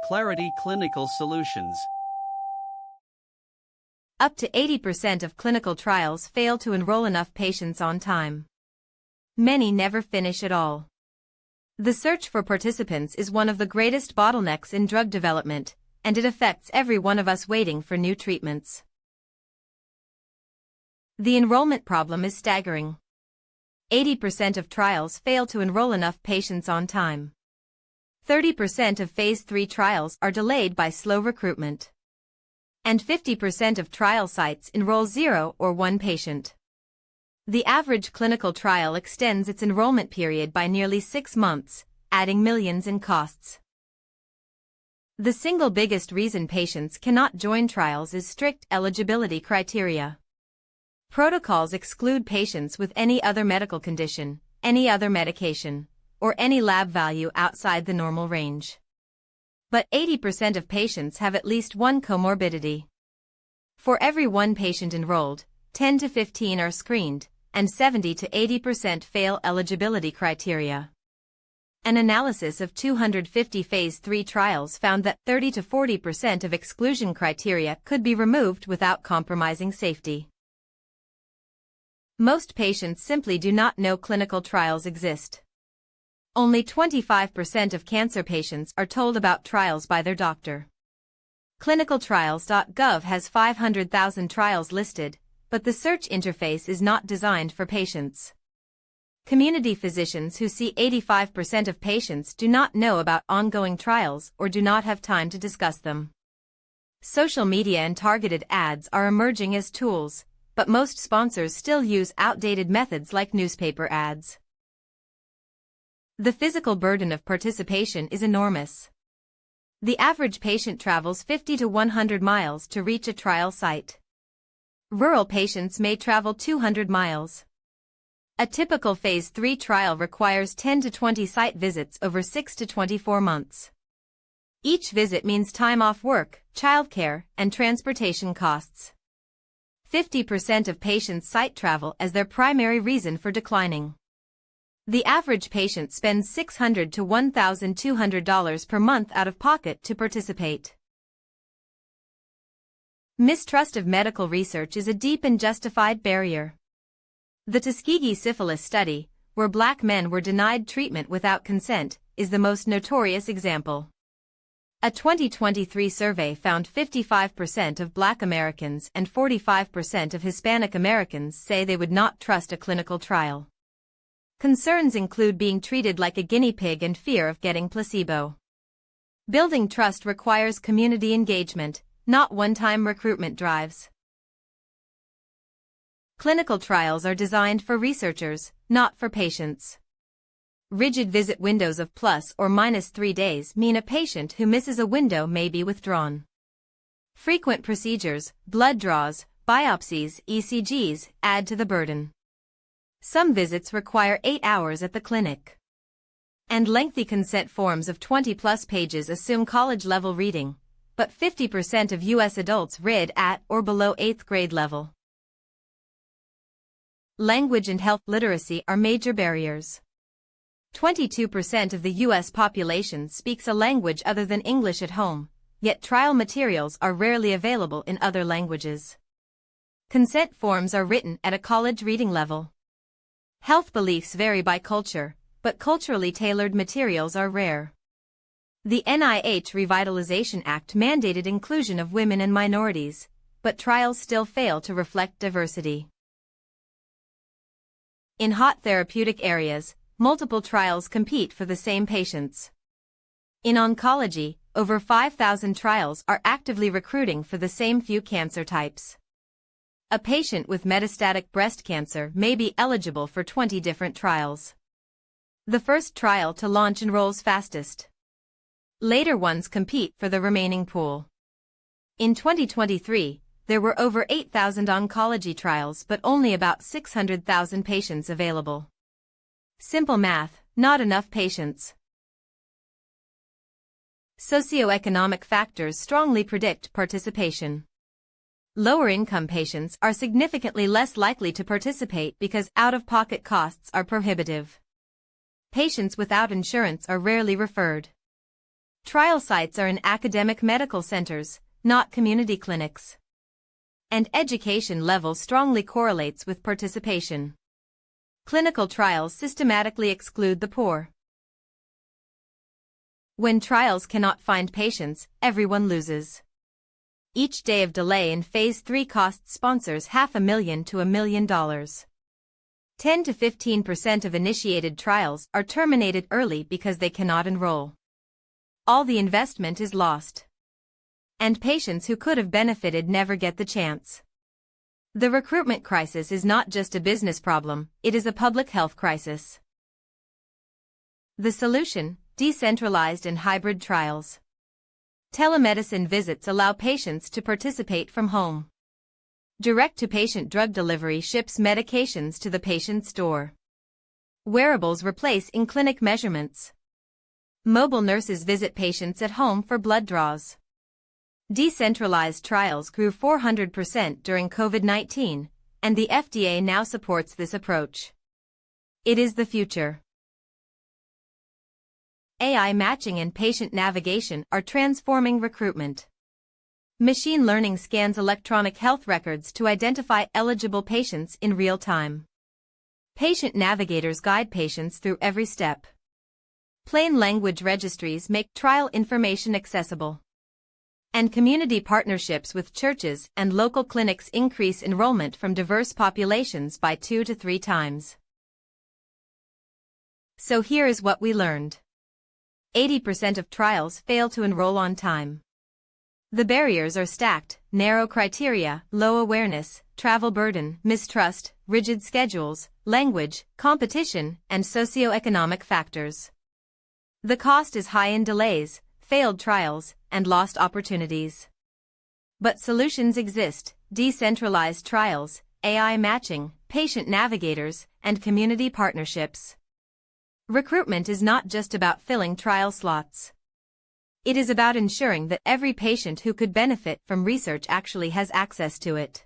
Clarity Clinical Solutions. Up to 80% of clinical trials fail to enroll enough patients on time. Many never finish at all. The search for participants is one of the greatest bottlenecks in drug development, and it affects every one of us waiting for new treatments. The enrollment problem is staggering. 80% of trials fail to enroll enough patients on time. 30% of Phase 3 trials are delayed by slow recruitment. And 50% of trial sites enroll 0 or 1 patient. The average clinical trial extends its enrollment period by nearly 6 months, adding millions in costs. The single biggest reason patients cannot join trials is strict eligibility criteria. Protocols exclude patients with any other medical condition, any other medication, or any lab value outside the normal range. But 80% of patients have at least one comorbidity. For every 1 patient enrolled, 10 to 15 are screened, and 70 to 80% fail eligibility criteria. An analysis of 250 Phase 3 trials found that 30 to 40% of exclusion criteria could be removed without compromising safety. Most patients simply do not know clinical trials exist. Only 25% of cancer patients are told about trials by their doctor. ClinicalTrials.gov has 500,000 trials listed, but the search interface is not designed for patients. Community physicians who see 85% of patients do not know about ongoing trials or do not have time to discuss them. Social media and targeted ads are emerging as tools, but most sponsors still use outdated methods like newspaper ads. The physical burden of participation is enormous. The average patient travels 50 to 100 miles to reach a trial site. Rural patients may travel 200 miles. A typical Phase 3 trial requires 10 to 20 site visits over 6 to 24 months. Each visit means time off work, childcare, and transportation costs. 50% of patients cite travel as their primary reason for declining. The average patient spends $600 to $1,200 per month out of pocket to participate. Mistrust of medical research is a deep and justified barrier. The Tuskegee Syphilis Study, where Black men were denied treatment without consent, is the most notorious example. A 2023 survey found 55% of Black Americans and 45% of Hispanic Americans say they would not trust a clinical trial. Concerns include being treated like a guinea pig and fear of getting placebo. Building trust requires community engagement, not one-time recruitment drives. Clinical trials are designed for researchers, not for patients. Rigid visit windows of plus or minus 3 days mean a patient who misses a window may be withdrawn. Frequent procedures, blood draws, biopsies, ECGs, add to the burden. Some visits require 8 hours at the clinic. And lengthy consent forms of 20-plus pages assume college-level reading, but 50% of U.S. adults read at or below 8th grade level. Language and health literacy are major barriers. 22% of the U.S. population speaks a language other than English at home, yet trial materials are rarely available in other languages. Consent forms are written at a college reading level. Health beliefs vary by culture, but culturally tailored materials are rare. The NIH Revitalization Act mandated inclusion of women and minorities, but trials still fail to reflect diversity. In hot therapeutic areas, multiple trials compete for the same patients. In oncology, over 5,000 trials are actively recruiting for the same few cancer types. A patient with metastatic breast cancer may be eligible for 20 different trials. The first trial to launch enrolls fastest. Later ones compete for the remaining pool. In 2023, there were over 8,000 oncology trials but only about 600,000 patients available. Simple math, not enough patients. Socioeconomic factors strongly predict participation. Lower-income patients are significantly less likely to participate because out-of-pocket costs are prohibitive. Patients without insurance are rarely referred. Trial sites are in academic medical centers, not community clinics. And education level strongly correlates with participation. Clinical trials systematically exclude the poor. When trials cannot find patients, everyone loses. Each day of delay in Phase 3 costs sponsors $500,000 to $1 million. 10 to 15% of initiated trials are terminated early because they cannot enroll. All the investment is lost. And patients who could have benefited never get the chance. The recruitment crisis is not just a business problem, it is a public health crisis. The solution: decentralized and hybrid trials. Telemedicine visits allow patients to participate from home. Direct-to-patient drug delivery ships medications to the patient's door. Wearables replace in-clinic measurements. Mobile nurses visit patients at home for blood draws. Decentralized trials grew 400% during COVID-19, and the FDA now supports this approach. It is the future. AI matching and patient navigation are transforming recruitment. Machine learning scans electronic health records to identify eligible patients in real time. Patient navigators guide patients through every step. Plain language registries make trial information accessible. And community partnerships with churches and local clinics increase enrollment from diverse populations by 2 to 3 times. So here is what we learned. 80% of trials fail to enroll on time. The barriers are stacked: narrow criteria, low awareness, travel burden, mistrust, rigid schedules, language, competition, and socioeconomic factors. The cost is high in delays, failed trials, and lost opportunities. But solutions exist: decentralized trials, AI matching, patient navigators, and community partnerships. Recruitment is not just about filling trial slots. It is about ensuring that every patient who could benefit from research actually has access to it.